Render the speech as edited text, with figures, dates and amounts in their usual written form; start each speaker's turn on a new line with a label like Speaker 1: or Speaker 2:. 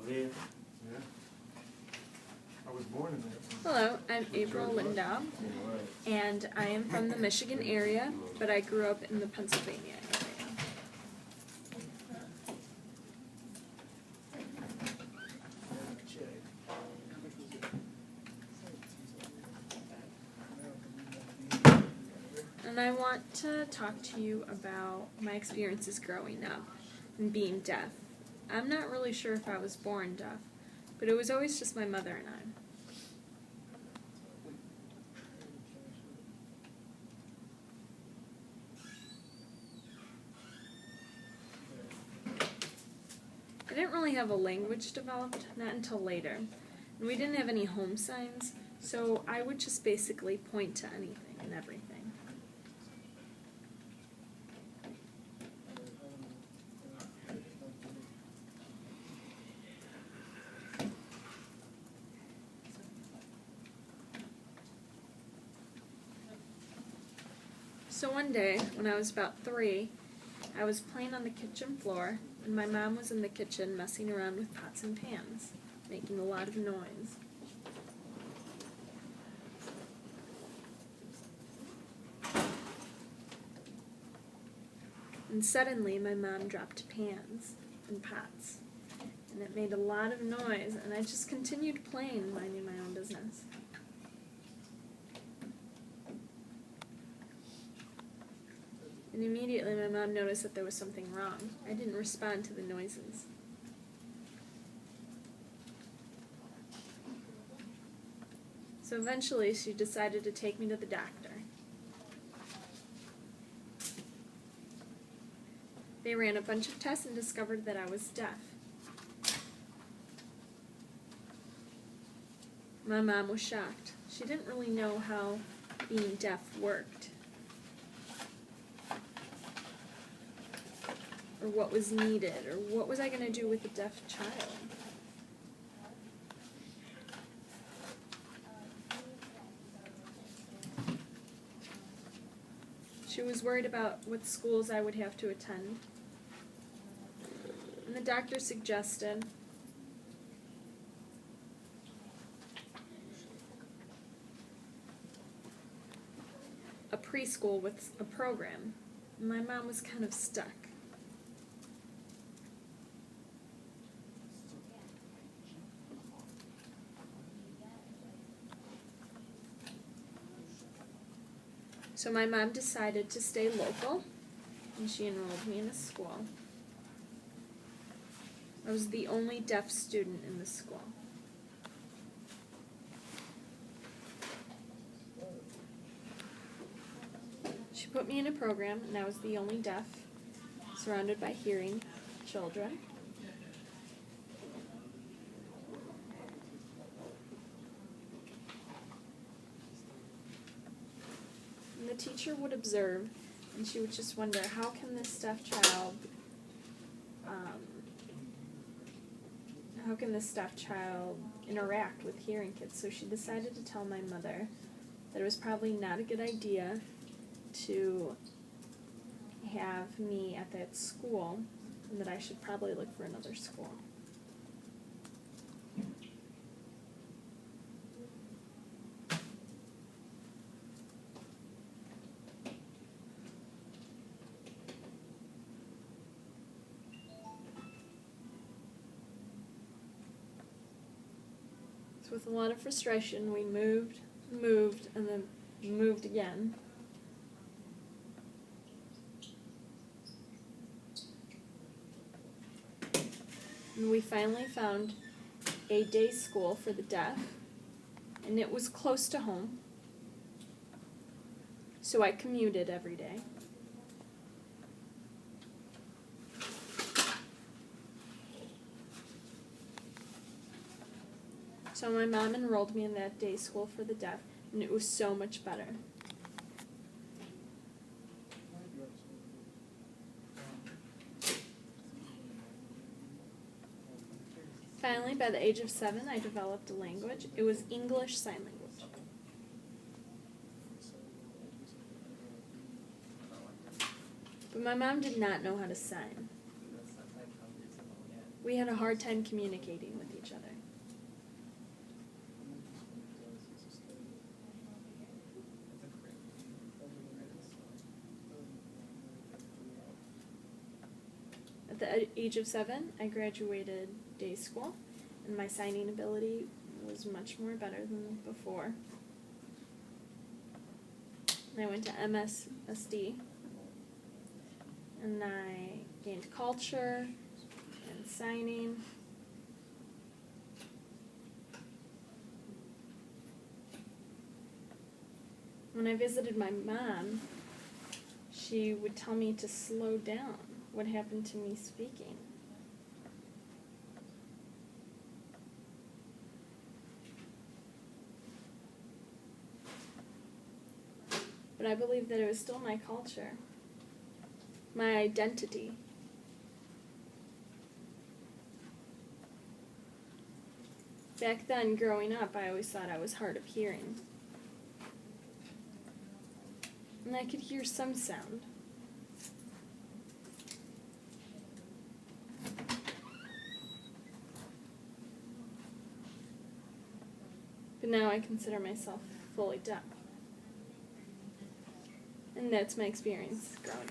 Speaker 1: Yeah.
Speaker 2: I was born in there.
Speaker 3: Hello, I'm April Lindahl, and I am from the Michigan area, but I grew up in the Pennsylvania area. And I want to talk to you about my experiences growing up and being deaf. I'm not really sure if I was born deaf, but it was always just my mother and I. I didn't really have a language developed, not until later. And we didn't have any home signs, so I would just basically point to anything and everything. So one day, when I was about 3, I was playing on the kitchen floor, and my mom was in the kitchen messing around with pots and pans, making a lot of noise. And suddenly my mom dropped pans and pots, and it made a lot of noise, and I just continued playing, minding my own business. And immediately my mom noticed that there was something wrong. I didn't respond to the noises. So eventually she decided to take me to the doctor. They ran a bunch of tests and discovered that I was deaf. My mom was shocked. She didn't really know how being deaf worked, or what was needed, or what was I going to do with a deaf child. She was worried about what schools I would have to attend. And the doctor suggested a preschool with a program. My mom was kind of stuck. So my mom decided to stay local, and she enrolled me in a school. I was the only deaf student in the school. She put me in a program, and I was the only deaf, surrounded by hearing children. And the teacher would observe, and she would just wonder, how can this deaf child interact with hearing kids? So she decided to tell my mother that it was probably not a good idea to have me at that school, and that I should probably look for another school. So with a lot of frustration, we moved, and then moved again. And we finally found a day school for the deaf, and it was close to home, so I commuted every day. So my mom enrolled me in that day school for the deaf, and it was so much better. Finally, by the age of 7, I developed a language. It was English Sign Language. But my mom did not know how to sign. we had a hard time communicating with each other. At the age of 7, I graduated day school, and my signing ability was much more better than before. And I went to MSSD, and I gained culture and signing. When I visited my mom, she would tell me to slow down. What happened to me speaking? But I believe that it was still my culture, my identity. Back then, growing up, I always thought I was hard of hearing. And I could hear some sound. But now I consider myself fully deaf. And that's my experience growing up.